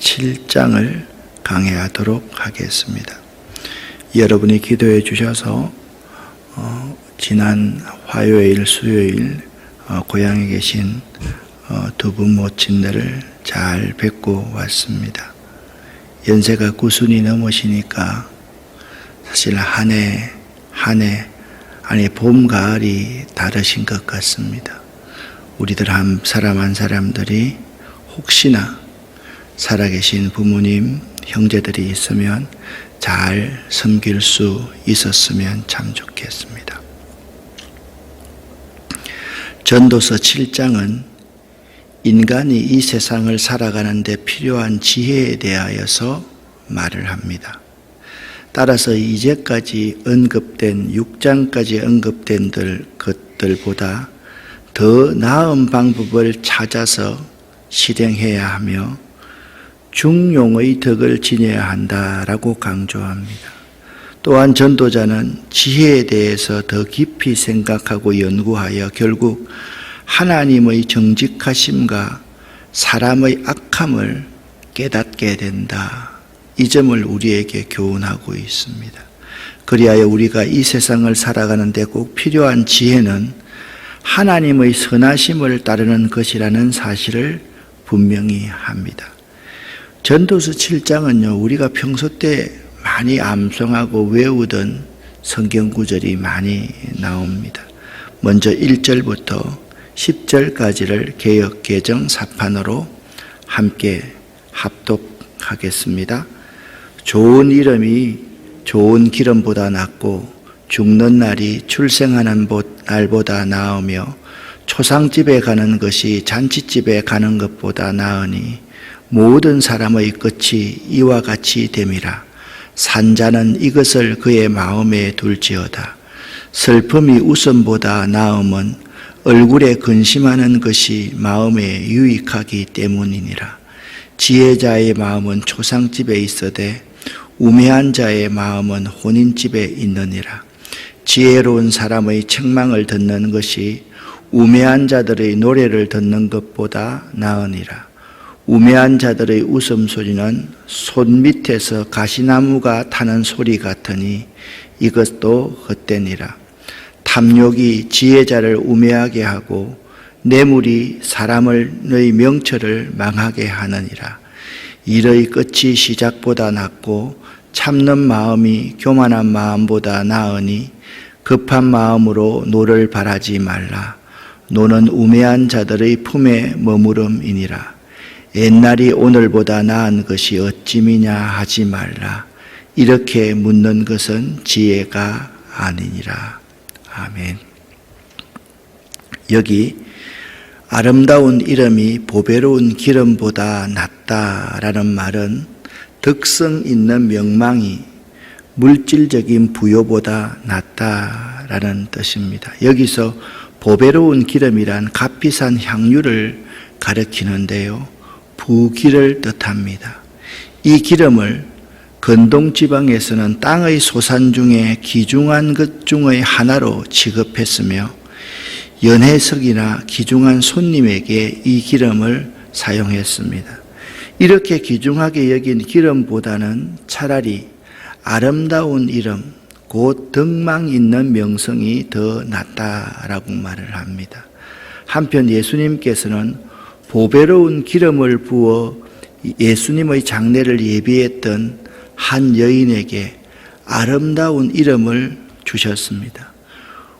7장을 강해하도록 하겠습니다. 여러분이 기도해 주셔서 지난 화요일, 수요일 고향에 계신 두 분 모친들을 잘 뵙고 왔습니다. 연세가 90이 넘으시니까 사실 한 해 아니 봄, 가을이 다르신 것 같습니다. 우리들 한 사람들이 혹시나 살아계신 부모님, 형제들이 있으면 잘 섬길 수 있었으면 참 좋겠습니다. 전도서 7장은 인간이 이 세상을 살아가는 데 필요한 지혜에 대하여서 말을 합니다. 따라서 이제까지 언급된 6장까지 언급된 것들보다 더 나은 방법을 찾아서 실행해야 하며 중용의 덕을 지녀야 한다라고 강조합니다. 또한 전도자는 지혜에 대해서 더 깊이 생각하고 연구하여 결국 하나님의 정직하심과 사람의 악함을 깨닫게 된다. 이 점을 우리에게 교훈하고 있습니다. 그리하여 우리가 이 세상을 살아가는 데 꼭 필요한 지혜는 하나님의 선하심을 따르는 것이라는 사실을 분명히 합니다. 전도서 7장은요, 우리가 평소 때 많이 암송하고 외우던 성경 구절이 많이 나옵니다. 먼저 1절부터 10절까지를 개역 개정 사판으로 함께 합독하겠습니다. 좋은 이름이 좋은 기름보다 낫고 죽는 날이 출생하는 날보다 나으며 초상집에 가는 것이 잔치집에 가는 것보다 나으니 모든 사람의 끝이 이와 같이 됨이라. 산자는 이것을 그의 마음에 둘지어다. 슬픔이 웃음보다 나음은 얼굴에 근심하는 것이 마음에 유익하기 때문이니라. 지혜자의 마음은 초상집에 있으되 우매한 자의 마음은 혼인집에 있느니라. 지혜로운 사람의 책망을 듣는 것이 우매한 자들의 노래를 듣는 것보다 나으니라. 우매한 자들의 웃음소리는 손 밑에서 가시나무가 타는 소리 같으니 이것도 헛되니라. 탐욕이 지혜자를 우매하게 하고 뇌물이 사람의 명철을 망하게 하느니라. 일의 끝이 시작보다 낫고 참는 마음이 교만한 마음보다 나으니 급한 마음으로 노를 바라지 말라. 노는 우매한 자들의 품에 머무름이니라. 옛날이 오늘보다 나은 것이 어찌미냐 하지 말라. 이렇게 묻는 것은 지혜가 아니니라. 아멘. 여기 아름다운 이름이 보배로운 기름보다 낫다라는 말은 덕성 있는 명망이 물질적인 부요보다 낫다라는 뜻입니다. 여기서 보배로운 기름이란 값비싼 향유를 가리키는데요, 부기를 뜻합니다. 이 기름을 건동지방에서는 땅의 소산 중에 귀중한 것 중의 하나로 취급했으며 연회석이나 귀중한 손님에게 이 기름을 사용했습니다. 이렇게 귀중하게 여긴 기름보다는 차라리 아름다운 이름, 곧 덕망 있는 명성이 더 낫다라고 말을 합니다. 한편 예수님께서는 보배로운 기름을 부어 예수님의 장례를 예비했던 한 여인에게 아름다운 이름을 주셨습니다.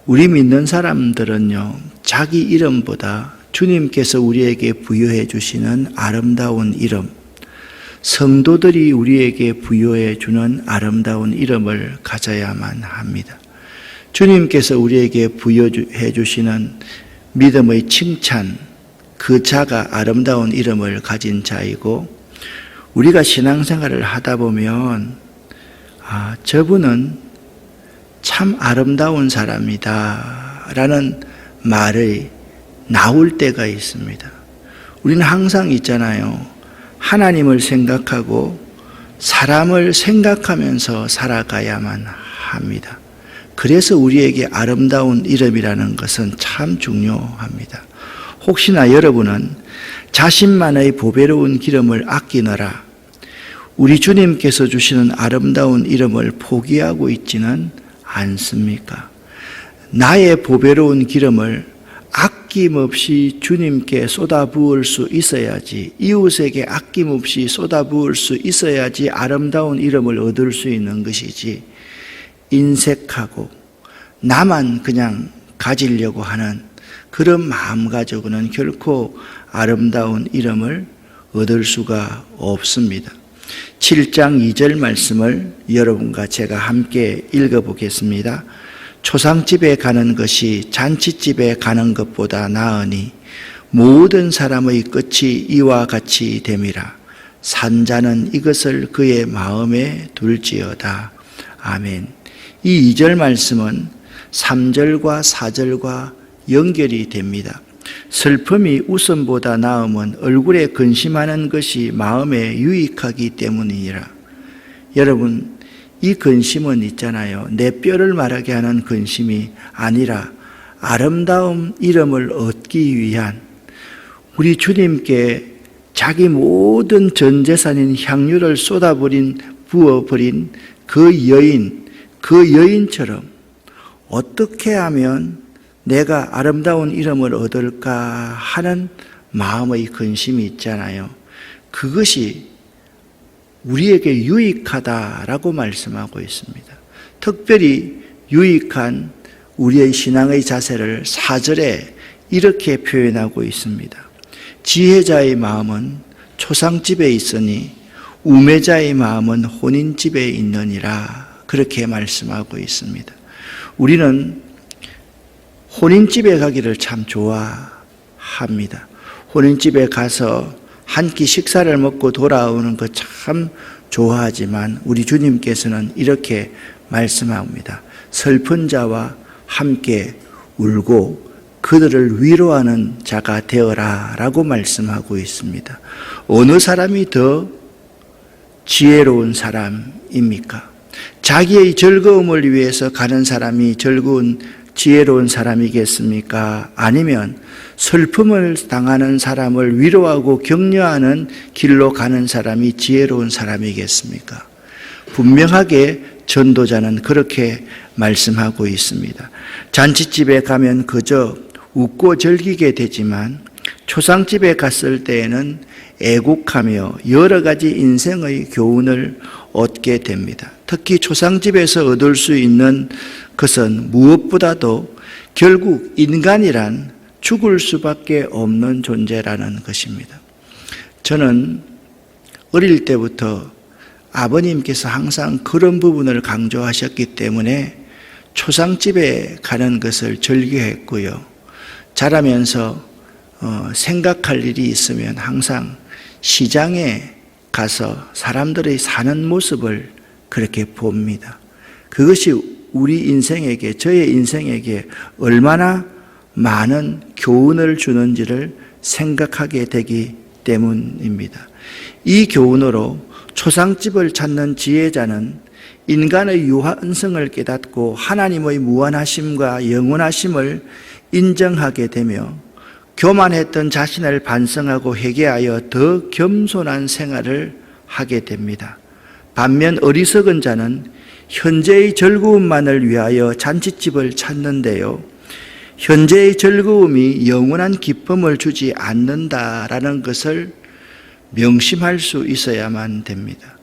우리 믿는 사람들은요, 자기 이름보다 주님께서 우리에게 부여해 주시는 아름다운 이름, 성도들이 우리에게 부여해 주는 아름다운 이름을 가져야만 합니다. 주님께서 우리에게 부여해 주시는 믿음의 칭찬, 그 자가 아름다운 이름을 가진 자이고, 우리가 신앙생활을 하다 보면 저분은 참 아름다운 사람이다 라는 말이 나올 때가 있습니다. 우리는 항상 있잖아요. 하나님을 생각하고 사람을 생각하면서 살아가야만 합니다. 그래서 우리에게 아름다운 이름이라는 것은 참 중요합니다. 혹시나 여러분은 자신만의 보배로운 기름을 아끼느라 우리 주님께서 주시는 아름다운 이름을 포기하고 있지는 않습니까? 나의 보배로운 기름을 아낌없이 주님께 쏟아부을 수 있어야지, 이웃에게 아낌없이 쏟아부을 수 있어야지 아름다운 이름을 얻을 수 있는 것이지, 인색하고 나만 그냥 가지려고 하는 그런 마음 가지고는 결코 아름다운 이름을 얻을 수가 없습니다. 7장 2절 말씀을 여러분과 제가 함께 읽어보겠습니다. 초상집에 가는 것이 잔치집에 가는 것보다 나으니 모든 사람의 끝이 이와 같이 됨이라. 산자는 이것을 그의 마음에 둘지어다. 아멘. 이 2절 말씀은 3절과 4절과 연결이 됩니다. 슬픔이 웃음보다 나음은 얼굴에 근심하는 것이 마음에 유익하기 때문이라. 여러분, 이 근심은 있잖아요. 내 뼈를 마르게 하는 근심이 아니라 아름다운 이름을 얻기 위한, 우리 주님께 자기 모든 전 재산인 향유를 부어버린 그 여인처럼 어떻게 하면 내가 아름다운 이름을 얻을까 하는 마음의 근심이 있잖아요. 그것이 우리에게 유익하다라고 말씀하고 있습니다. 특별히 유익한 우리의 신앙의 자세를 4절에 이렇게 표현하고 있습니다. 지혜자의 마음은 초상집에 있으니 우매자의 마음은 혼인집에 있느니라. 그렇게 말씀하고 있습니다. 우리는 혼인집에 가기를 참 좋아합니다. 혼인집에 가서 한 끼 식사를 먹고 돌아오는 것 참 좋아하지만 우리 주님께서는 이렇게 말씀합니다. 슬픈 자와 함께 울고 그들을 위로하는 자가 되어라 라고 말씀하고 있습니다. 어느 사람이 더 지혜로운 사람입니까? 자기의 즐거움을 위해서 가는 사람이 지혜로운 사람이겠습니까? 아니면 슬픔을 당하는 사람을 위로하고 격려하는 길로 가는 사람이 지혜로운 사람이겠습니까? 분명하게 전도자는 그렇게 말씀하고 있습니다. 잔치집에 가면 그저 웃고 즐기게 되지만 초상집에 갔을 때에는 애국하며 여러 가지 인생의 교훈을 얻게 됩니다. 특히 초상집에서 얻을 수 있는 것은 무엇보다도 결국 인간이란 죽을 수밖에 없는 존재라는 것입니다. 저는 어릴 때부터 아버님께서 항상 그런 부분을 강조하셨기 때문에 초상집에 가는 것을 즐겨했고요. 자라면서 생각할 일이 있으면 항상 시장에 가서 사람들의 사는 모습을 그렇게 봅니다. 그것이 우리 인생에게, 저의 인생에게 얼마나 많은 교훈을 주는지를 생각하게 되기 때문입니다. 이 교훈으로 초상집을 찾는 지혜자는 인간의 유한성을 깨닫고 하나님의 무한하심과 영원하심을 인정하게 되며 교만했던 자신을 반성하고 회개하여 더 겸손한 생활을 하게 됩니다. 반면 어리석은 자는 현재의 즐거움만을 위하여 잔치집을 찾는데요, 현재의 즐거움이 영원한 기쁨을 주지 않는다라는 것을 명심할 수 있어야만 됩니다.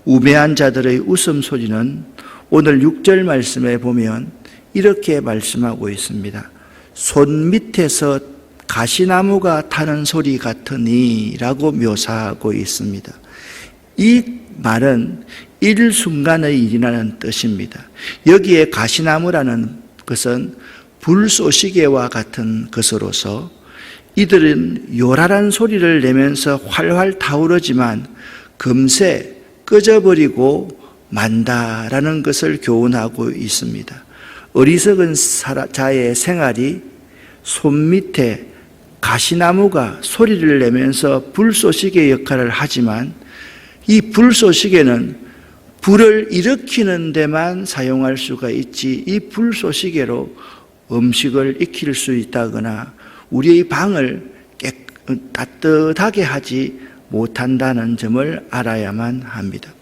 우매한 자들의 웃음소리는 오늘 6절 말씀에 보면 이렇게 말씀하고 있습니다. 손 밑에서 가시나무가 타는 소리 같으니 라고 묘사하고 있습니다. 이 말은 일순간의 일이라는 뜻입니다. 여기에 가시나무라는 것은 불쏘시개와 같은 것으로서 이들은 요란한 소리를 내면서 활활 타오르지만 금세 꺼져버리고 만다라는 것을 교훈하고 있습니다. 어리석은 자의 생활이 손밑에 가시나무가 소리를 내면서 불쏘시개 역할을 하지만 이 불쏘시개는 불을 일으키는 데만 사용할 수가 있지, 이 불쏘시개로 음식을 익힐 수 있다거나 우리의 방을 따뜻하게 하지 못한다는 점을 알아야만 합니다.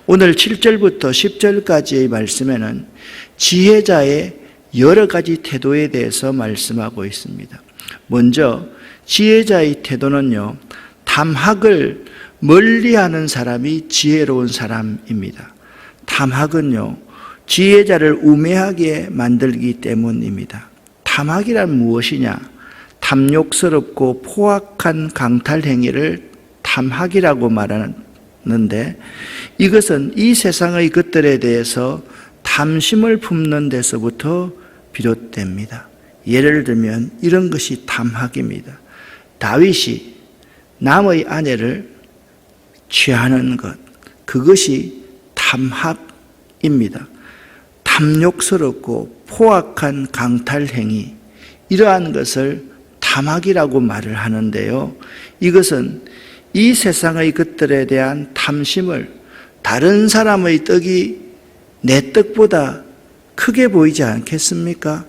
오늘 7절부터 10절까지의 말씀에는 지혜자의 여러 가지 태도에 대해서 말씀하고 있습니다. 먼저 지혜자의 태도는요, 탐학을 멀리하는 사람이 지혜로운 사람입니다. 탐학은요, 지혜자를 우매하게 만들기 때문입니다. 탐학이란 무엇이냐? 탐욕스럽고 포악한 강탈 행위를 탐학이라고 말하는데, 이것은 이 세상의 것들에 대해서 탐심을 품는 데서부터 비롯됩니다. 예를 들면 이런 것이 탐학입니다. 다윗이 남의 아내를 취하는 것, 그것이 탐학입니다. 탐욕스럽고 포악한 강탈 행위, 이러한 것을 탐학이라고 말을 하는데요, 이것은 이 세상의 것들에 대한 탐심을, 다른 사람의 떡이 내 떡보다 크게 보이지 않겠습니까?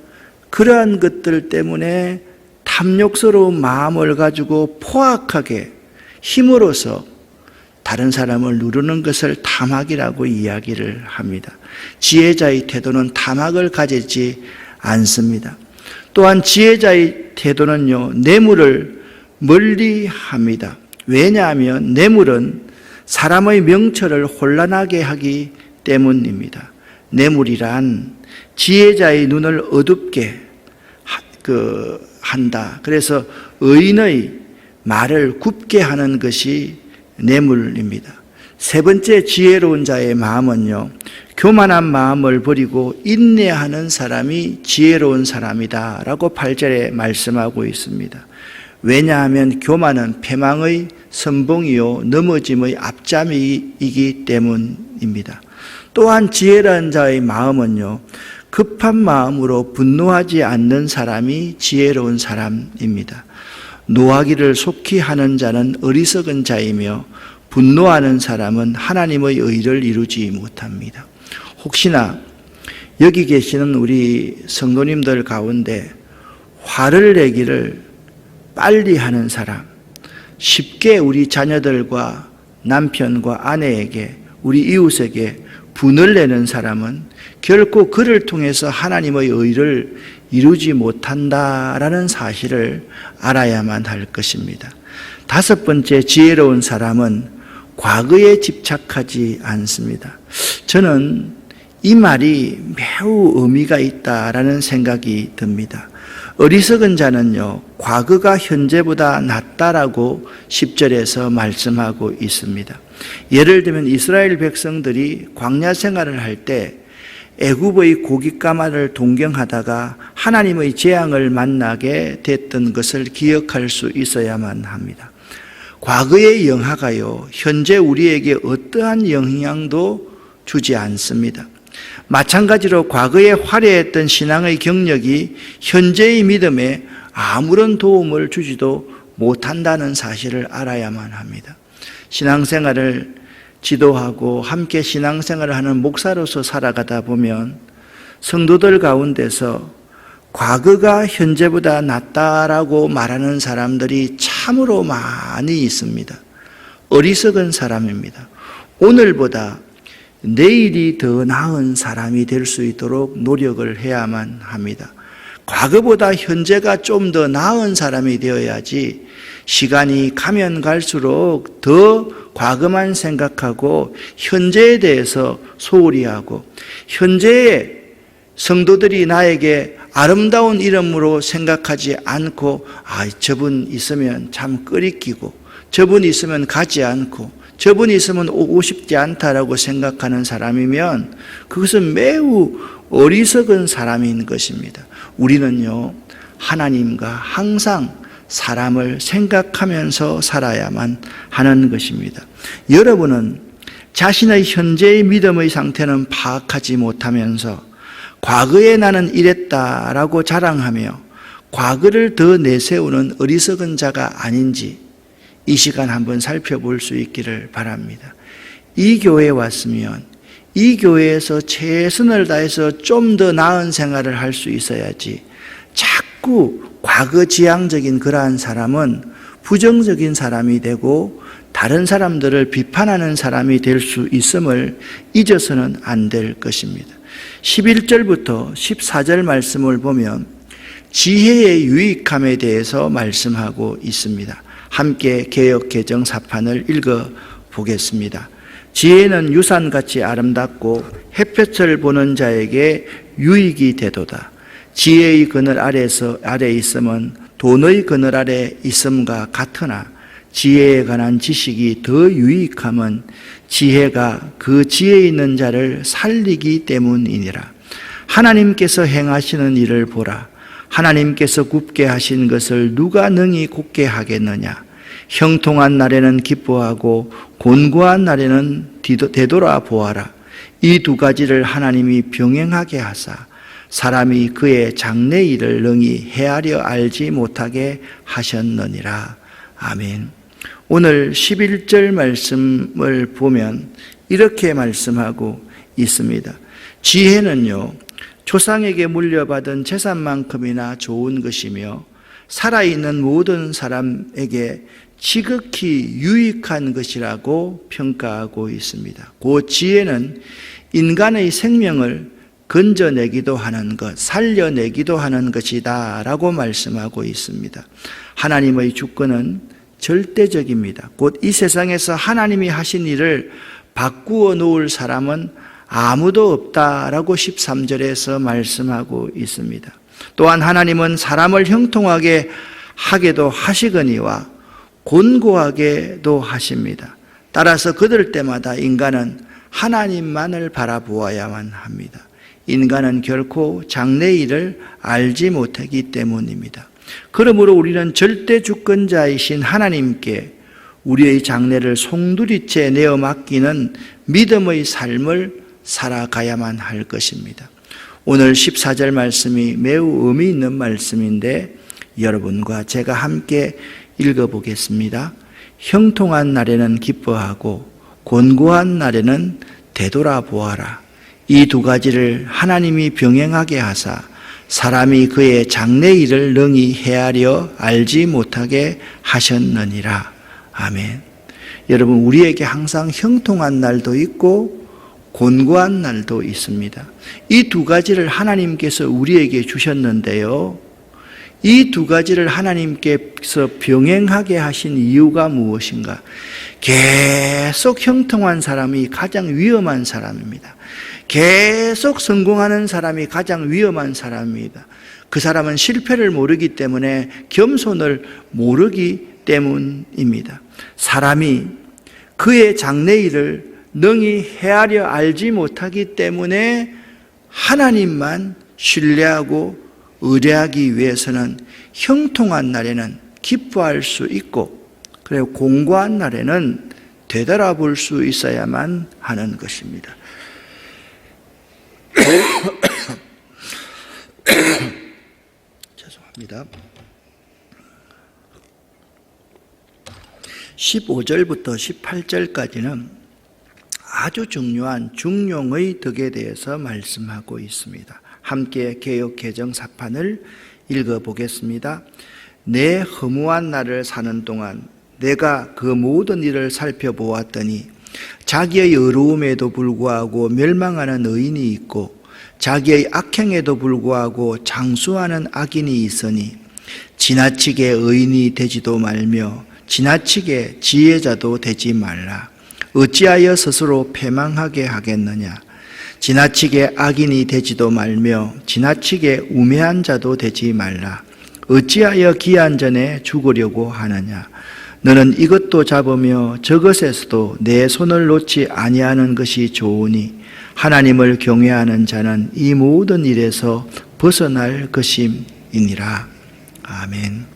그러한 것들 때문에 탐욕스러운 마음을 가지고 포악하게 힘으로써 다른 사람을 누르는 것을 탐학이라고 이야기를 합니다. 지혜자의 태도는 탐학을 가지지 않습니다. 또한 지혜자의 태도는요, 뇌물을 멀리합니다. 왜냐하면 뇌물은 사람의 명철을 혼란하게 하기 때문입니다. 뇌물이란 지혜자의 눈을 어둡게 한다. 그래서 의인의 말을 굽게 하는 것이 뇌물입니다. 세 번째 지혜로운 자의 마음은요, 교만한 마음을 버리고 인내하는 사람이 지혜로운 사람이다 라고 8절에 말씀하고 있습니다. 왜냐하면 교만은 패망의 선봉이요 넘어짐의 앞잠이기 때문입니다. 또한 지혜로운 자의 마음은요, 급한 마음으로 분노하지 않는 사람이 지혜로운 사람입니다. 노하기를 속히 하는 자는 어리석은 자이며 분노하는 사람은 하나님의 의를 이루지 못합니다. 혹시나 여기 계시는 우리 성도님들 가운데 화를 내기를 빨리 하는 사람, 쉽게 우리 자녀들과 남편과 아내에게, 우리 이웃에게 분을 내는 사람은 결코 그를 통해서 하나님의 의를 이루지 못한다라는 사실을 알아야만 할 것입니다. 다섯 번째 지혜로운 사람은 과거에 집착하지 않습니다. 저는 이 말이 매우 의미가 있다라는 생각이 듭니다. 어리석은 자는요, 과거가 현재보다 낫다라고 10절에서 말씀하고 있습니다. 예를 들면 이스라엘 백성들이 광야 생활을 할 때 애굽의 고깃가마를 동경하다가 하나님의 재앙을 만나게 됐던 것을 기억할 수 있어야만 합니다. 과거의 영화가요, 현재 우리에게 어떠한 영향도 주지 않습니다. 마찬가지로 과거에 화려했던 신앙의 경력이 현재의 믿음에 아무런 도움을 주지도 못한다는 사실을 알아야만 합니다. 신앙생활을 지도하고 함께 신앙생활을 하는 목사로서 살아가다 보면 성도들 가운데서 과거가 현재보다 낫다라고 말하는 사람들이 참으로 많이 있습니다. 어리석은 사람입니다. 오늘보다 내일이 더 나은 사람이 될 수 있도록 노력을 해야만 합니다. 과거보다 현재가 좀 더 나은 사람이 되어야지 시간이 가면 갈수록 더 과거만 생각하고 현재에 대해서 소홀히 하고 현재의 성도들이 나에게 아름다운 이름으로 생각하지 않고 저분 있으면 참 끄리끼고 저분 있으면 가지 않고 저분 있으면 오고 싶지 않다라고 생각하는 사람이면 그것은 매우 어리석은 사람인 것입니다. 우리는요, 하나님과 항상 사람을 생각하면서 살아야만 하는 것입니다. 여러분은 자신의 현재의 믿음의 상태는 파악하지 못하면서 과거에 나는 이랬다라고 자랑하며 과거를 더 내세우는 어리석은 자가 아닌지 이 시간 한번 살펴볼 수 있기를 바랍니다. 이 교회에 왔으면 이 교회에서 최선을 다해서 좀 더 나은 생활을 할 수 있어야지 자꾸 과거 지향적인 그러한 사람은 부정적인 사람이 되고 다른 사람들을 비판하는 사람이 될 수 있음을 잊어서는 안 될 것입니다. 11절부터 14절 말씀을 보면 지혜의 유익함에 대해서 말씀하고 있습니다. 함께 개역 개정 4판을 읽어 보겠습니다. 지혜는 유산같이 아름답고 햇볕을 보는 자에게 유익이 되도다. 지혜의 그늘 아래 있음은 돈의 그늘 아래 있음과 같으나 지혜에 관한 지식이 더 유익함은 지혜가 그 지혜 있는 자를 살리기 때문이니라. 하나님께서 행하시는 일을 보라. 하나님께서 굽게 하신 것을 누가 능히 굽게 하겠느냐. 형통한 날에는 기뻐하고 곤고한 날에는 되돌아 보아라. 이 두 가지를 하나님이 병행하게 하사 사람이 그의 장래 일을 능히 헤아려 알지 못하게 하셨느니라. 아멘. 오늘 11절 말씀을 보면 이렇게 말씀하고 있습니다. 지혜는요, 조상에게 물려받은 재산만큼이나 좋은 것이며 살아있는 모든 사람에게 지극히 유익한 것이라고 평가하고 있습니다. 그 지혜는 인간의 생명을 건져내기도 하는 것, 살려내기도 하는 것이다 라고 말씀하고 있습니다. 하나님의 주권은 절대적입니다. 곧 이 세상에서 하나님이 하신 일을 바꾸어 놓을 사람은 아무도 없다라고 13절에서 말씀하고 있습니다. 또한 하나님은 사람을 형통하게 하게도 하시거니와 곤고하게도 하십니다. 따라서 그들 때마다 인간은 하나님만을 바라보아야만 합니다. 인간은 결코 장래 일을 알지 못하기 때문입니다. 그러므로 우리는 절대 주권자이신 하나님께 우리의 장래를 송두리째 내어 맡기는 믿음의 삶을 살아가야만 할 것입니다. 오늘 14절 말씀이 매우 의미 있는 말씀인데 여러분과 제가 함께 읽어보겠습니다. 형통한 날에는 기뻐하고 곤고한 날에는 되돌아보아라. 이 두 가지를 하나님이 병행하게 하사 사람이 그의 장래 일을 능히 헤아려 알지 못하게 하셨느니라. 아멘. 여러분, 우리에게 항상 형통한 날도 있고 곤고한 날도 있습니다. 이 두 가지를 하나님께서 우리에게 주셨는데요, 이 두 가지를 하나님께서 병행하게 하신 이유가 무엇인가? 계속 형통한 사람이 가장 위험한 사람입니다. 계속 성공하는 사람이 가장 위험한 사람입니다. 그 사람은 실패를 모르기 때문에 겸손을 모르기 때문입니다. 사람이 그의 장래 일을 능히 헤아려 알지 못하기 때문에 하나님만 신뢰하고 의뢰하기 위해서는 형통한 날에는 기뻐할 수 있고, 그리고 곤고한 날에는 되돌아볼 수 있어야만 하는 것입니다. 죄송합니다. 15절부터 18절까지는 아주 중요한 중용의 덕에 대해서 말씀하고 있습니다. 함께 개역 개정 4판을 읽어보겠습니다. 내 허무한 날을 사는 동안 내가 그 모든 일을 살펴보았더니 자기의 의로움에도 불구하고 멸망하는 의인이 있고 자기의 악행에도 불구하고 장수하는 악인이 있으니 지나치게 의인이 되지도 말며 지나치게 지혜자도 되지 말라. 어찌하여 스스로 패망하게 하겠느냐. 지나치게 악인이 되지도 말며 지나치게 우매한 자도 되지 말라. 어찌하여 기한 전에 죽으려고 하느냐. 너는 이것도 잡으며 저것에서도 내 손을 놓지 아니하는 것이 좋으니 하나님을 경외하는 자는 이 모든 일에서 벗어날 것임이니라. 아멘.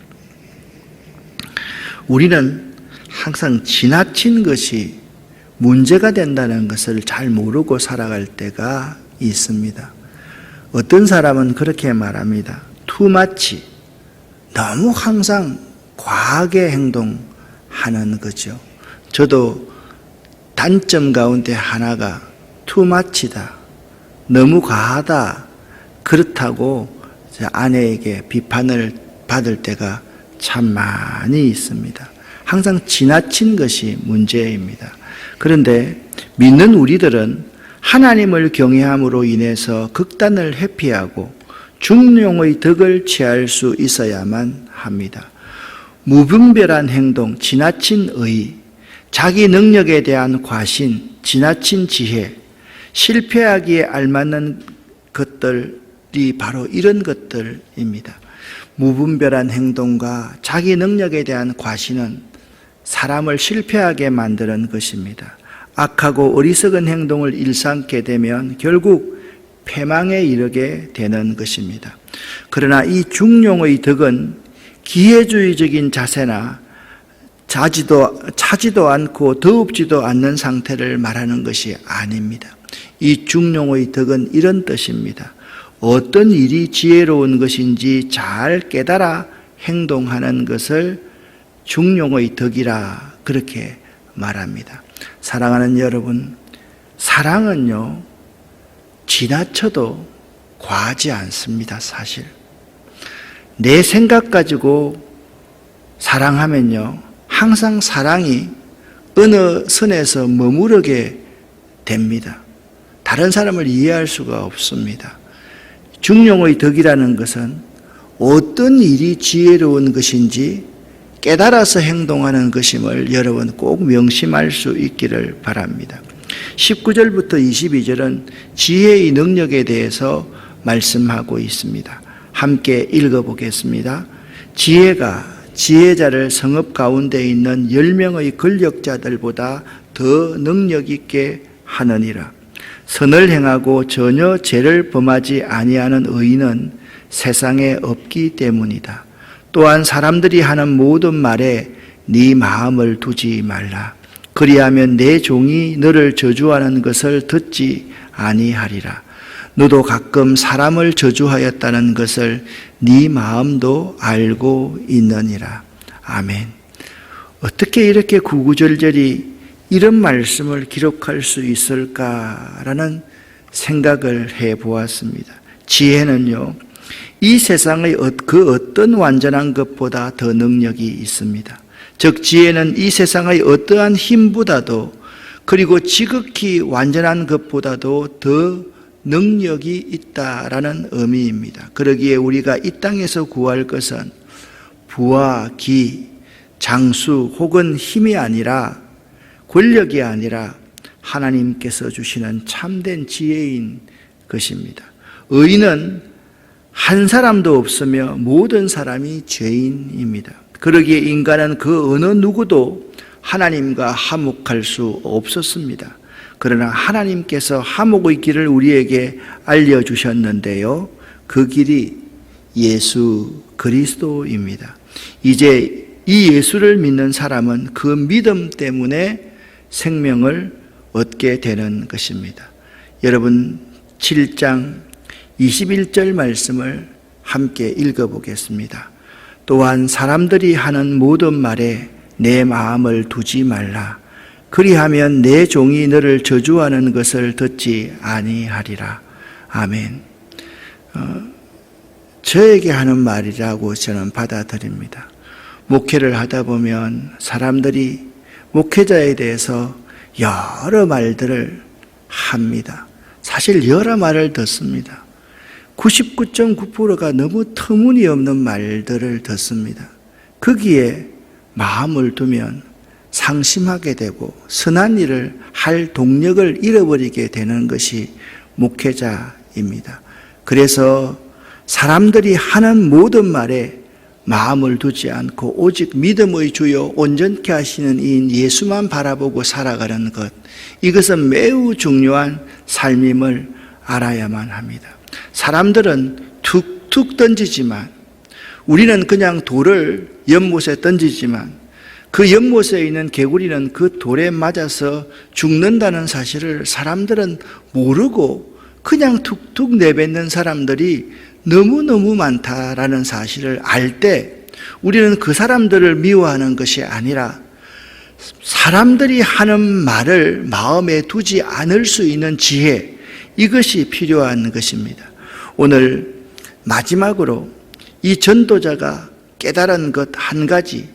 우리는 항상 지나친 것이 문제가 된다는 것을 잘 모르고 살아갈 때가 있습니다. 어떤 사람은 그렇게 말합니다. 투마치, 너무 항상 과하게 행동하는 거죠. 저도 단점 가운데 하나가 투마치다, 너무 과하다, 그렇다고 제 아내에게 비판을 받을 때가 참 많이 있습니다. 항상 지나친 것이 문제입니다. 그런데 믿는 우리들은 하나님을 경외함으로 인해서 극단을 회피하고 중용의 덕을 취할 수 있어야만 합니다. 무분별한 행동, 지나친 의, 자기 능력에 대한 과신, 지나친 지혜, 실패하기에 알맞는 것들이 바로 이런 것들입니다. 무분별한 행동과 자기 능력에 대한 과신은 사람을 실패하게 만드는 것입니다. 악하고 어리석은 행동을 일삼게 되면 결국 패망에 이르게 되는 것입니다. 그러나 이 중용의 덕은 기회주의적인 자세나 차지도 않고 더웁지도 않는 상태를 말하는 것이 아닙니다. 이 중용의 덕은 이런 뜻입니다. 어떤 일이 지혜로운 것인지 잘 깨달아 행동하는 것을 중용의 덕이라 그렇게 말합니다. 사랑하는 여러분, 사랑은요 지나쳐도 과하지 않습니다. 사실 내 생각 가지고 사랑하면요 항상 사랑이 어느 선에서 머무르게 됩니다. 다른 사람을 이해할 수가 없습니다. 중용의 덕이라는 것은 어떤 일이 지혜로운 것인지 깨달아서 행동하는 것임을 여러분 꼭 명심할 수 있기를 바랍니다. 19절부터 22절은 지혜의 능력에 대해서 말씀하고 있습니다. 함께 읽어보겠습니다. 지혜가 지혜자를 성읍 가운데 있는 10명의 권력자들보다 더 능력 있게 하느니라. 선을 행하고 전혀 죄를 범하지 아니하는 의인은 세상에 없기 때문이다. 또한 사람들이 하는 모든 말에 네 마음을 두지 말라. 그리하면 내 종이 너를 저주하는 것을 듣지 아니하리라. 너도 가끔 사람을 저주하였다는 것을 네 마음도 알고 있느니라. 아멘. 어떻게 이렇게 구구절절히 이런 말씀을 기록할 수 있을까라는 생각을 해보았습니다. 지혜는요, 이 세상의 그 어떤 완전한 것보다 더 능력이 있습니다. 즉 지혜는 이 세상의 어떠한 힘보다도 그리고 지극히 완전한 것보다도 더 능력이 있다라는 의미입니다. 그러기에 우리가 이 땅에서 구할 것은 부와 기, 장수 혹은 힘이 아니라 권력이 아니라 하나님께서 주시는 참된 지혜인 것입니다. 의인은 한 사람도 없으며 모든 사람이 죄인입니다. 그러기에 인간은 그 어느 누구도 하나님과 화목할 수 없었습니다. 그러나 하나님께서 화목의 길을 우리에게 알려주셨는데요. 그 길이 예수 그리스도입니다. 이제 이 예수를 믿는 사람은 그 믿음 때문에 생명을 얻게 되는 것입니다. 여러분 7장 21절 말씀을 함께 읽어보겠습니다. 또한 사람들이 하는 모든 말에 내 마음을 두지 말라. 그리하면 내 종이 너를 저주하는 것을 듣지 아니하리라. 아멘. 저에게 하는 말이라고 저는 받아들입니다. 목회를 하다 보면 사람들이 목회자에 대해서 여러 말들을 합니다. 사실 여러 말을 듣습니다. 99.9%가 너무 터무니없는 말들을 듣습니다. 거기에 마음을 두면 상심하게 되고 선한 일을 할 동력을 잃어버리게 되는 것이 목회자입니다. 그래서 사람들이 하는 모든 말에 마음을 두지 않고 오직 믿음의 주요 온전케 하시는 이인 예수만 바라보고 살아가는 것, 이것은 매우 중요한 삶임을 알아야만 합니다. 사람들은 툭툭 던지지만 우리는 그냥 돌을 연못에 던지지만 그 연못에 있는 개구리는 그 돌에 맞아서 죽는다는 사실을 사람들은 모르고 그냥 툭툭 내뱉는 사람들이 너무너무 많다라는 사실을 알 때 우리는 그 사람들을 미워하는 것이 아니라 사람들이 하는 말을 마음에 두지 않을 수 있는 지혜, 이것이 필요한 것입니다. 오늘 마지막으로 이 전도자가 깨달은 것 한 가지,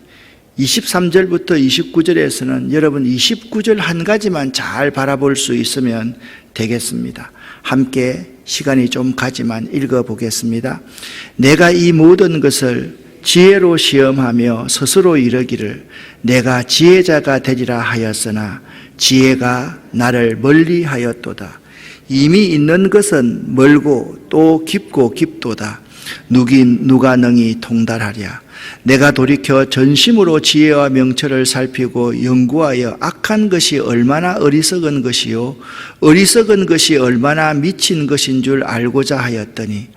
23절부터 29절에서는 여러분 29절 한 가지만 잘 바라볼 수 있으면 되겠습니다. 함께 시간이 좀 가지만 읽어보겠습니다. 내가 이 모든 것을 지혜로 시험하며 스스로 이르기를 내가 지혜자가 되리라 하였으나 지혜가 나를 멀리하였도다. 이미 있는 것은 멀고 또 깊고 깊도다. 누가 능히 통달하랴. 내가 돌이켜 전심으로 지혜와 명철을 살피고 연구하여 악한 것이 얼마나 어리석은 것이요 어리석은 것이 얼마나 미친 것인 줄 알고자 하였더니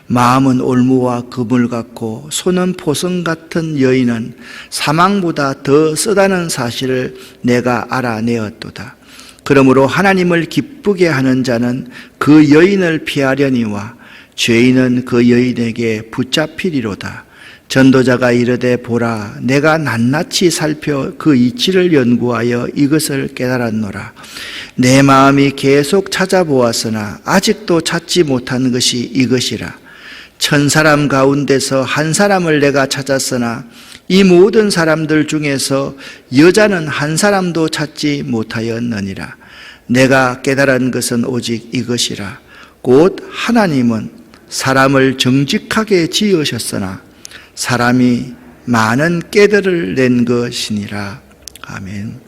마음은 올무와 그물 같고 손은 포성 같은 여인은 사망보다 더 쓰다는 사실을 내가 알아내었도다. 그러므로 하나님을 기쁘게 하는 자는 그 여인을 피하려니와 죄인은 그 여인에게 붙잡히리로다. 전도자가 이르되 보라 내가 낱낱이 살펴 그 이치를 연구하여 이것을 깨달았노라. 내 마음이 계속 찾아보았으나 아직도 찾지 못한 것이 이것이라. 1000사람 가운데서 한 사람을 내가 찾았으나 이 모든 사람들 중에서 여자는 한 사람도 찾지 못하였느니라. 내가 깨달은 것은 오직 이것이라. 곧 하나님은 사람을 정직하게 지으셨으나 사람이 많은 깨들을 낸 것이니라. 아멘.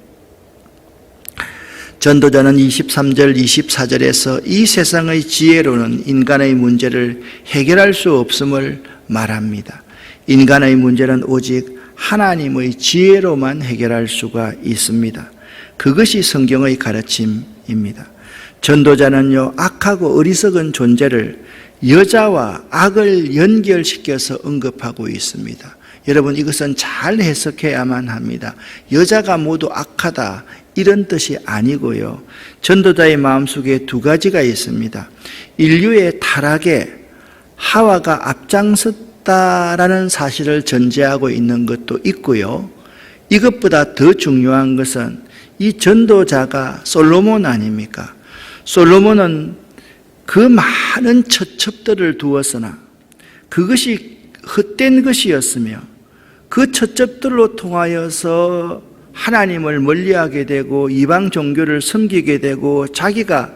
전도자는 23절, 24절에서 이 세상의 지혜로는 인간의 문제를 해결할 수 없음을 말합니다. 인간의 문제는 오직 하나님의 지혜로만 해결할 수가 있습니다. 그것이 성경의 가르침입니다. 전도자는요, 악하고 어리석은 존재를 여자와 악을 연결시켜서 언급하고 있습니다. 여러분, 이것은 잘 해석해야만 합니다. 여자가 모두 악하다 이런 뜻이 아니고요. 전도자의 마음속에 두 가지가 있습니다. 인류의 타락에 하와가 앞장섰다라는 사실을 전제하고 있는 것도 있고요. 이것보다 더 중요한 것은 이 전도자가 솔로몬 아닙니까? 솔로몬은 그 많은 처첩들을 두었으나 그것이 헛된 것이었으며 그 처첩들로 통하여서 하나님을 멀리하게 되고 이방 종교를 섬기게 되고 자기가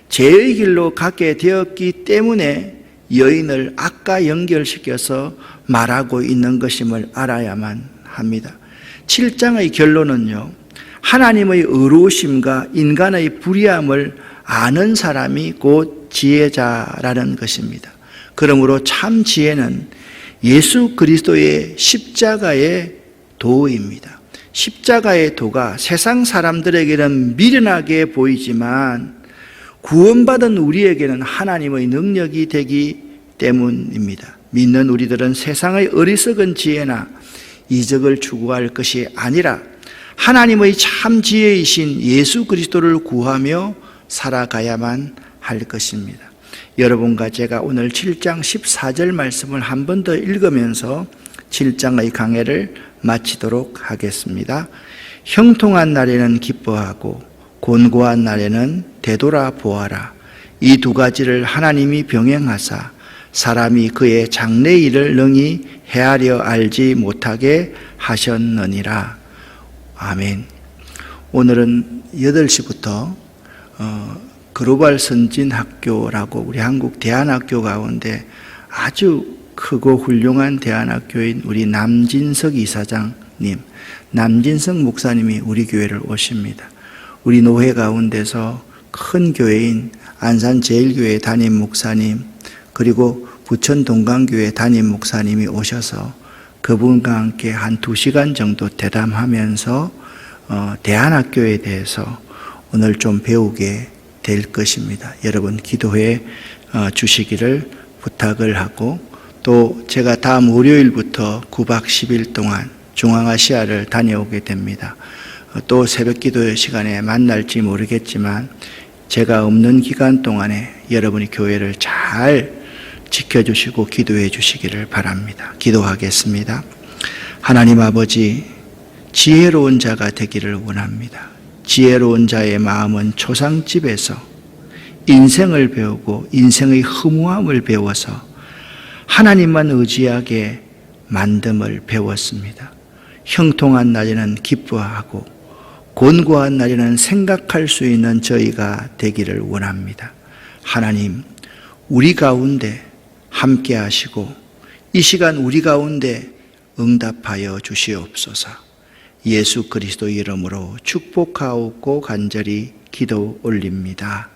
죄의 길로 가게 되었기 때문에 여인을 악과 연결시켜서 말하고 있는 것임을 알아야만 합니다. 7장의 결론은요, 하나님의 의로우심과 인간의 불의함을 아는 사람이 곧 지혜자라는 것입니다. 그러므로 참 지혜는 예수 그리스도의 십자가의 도입니다. 십자가의 도가 세상 사람들에게는 미련하게 보이지만 구원받은 우리에게는 하나님의 능력이 되기 때문입니다. 믿는 우리들은 세상의 어리석은 지혜나 이적을 추구할 것이 아니라 하나님의 참 지혜이신 예수 그리스도를 구하며 살아가야만 할 것입니다. 여러분과 제가 오늘 7장 14절 말씀을 한 번 더 읽으면서 7장의 강해를 마치도록 하겠습니다. 형통한 날에는 기뻐하고 곤고한 날에는 되돌아보아라. 이 두 가지를 하나님이 병행하사 사람이 그의 장래 일을 능히 헤아려 알지 못하게 하셨느니라. 아멘. 오늘은 8시부터 글로벌 선진학교라고 우리 한국 대안학교 가운데 아주 크고 훌륭한 대안학교인 우리 남진석 이사장님, 남진석 목사님이 우리 교회를 오십니다. 우리 노회 가운데서 큰 교회인 안산제일교회 담임 목사님, 그리고 부천 동강교회 담임 목사님이 오셔서 그분과 함께 한 2시간 정도 대담하면서 대안학교에 대해서 오늘 좀 배우게 될 것입니다. 여러분 기도해 주시기를 부탁을 하고, 또 제가 다음 월요일부터 9박 10일 동안 중앙아시아를 다녀오게 됩니다. 또 새벽 기도의 시간에 만날지 모르겠지만 제가 없는 기간 동안에 여러분이 교회를 잘 지켜주시고 기도해 주시기를 바랍니다. 기도하겠습니다. 하나님 아버지, 지혜로운 자가 되기를 원합니다. 지혜로운 자의 마음은 초상집에서 인생을 배우고 인생의 허무함을 배워서 하나님만 의지하게 만듦을 배웠습니다. 형통한 날에는 기뻐하고 곤고한 날에는 생각할 수 있는 저희가 되기를 원합니다. 하나님, 우리 가운데 함께 하시고 이 시간 우리 가운데 응답하여 주시옵소서. 예수 그리스도 이름으로 축복하옵고 간절히 기도 올립니다.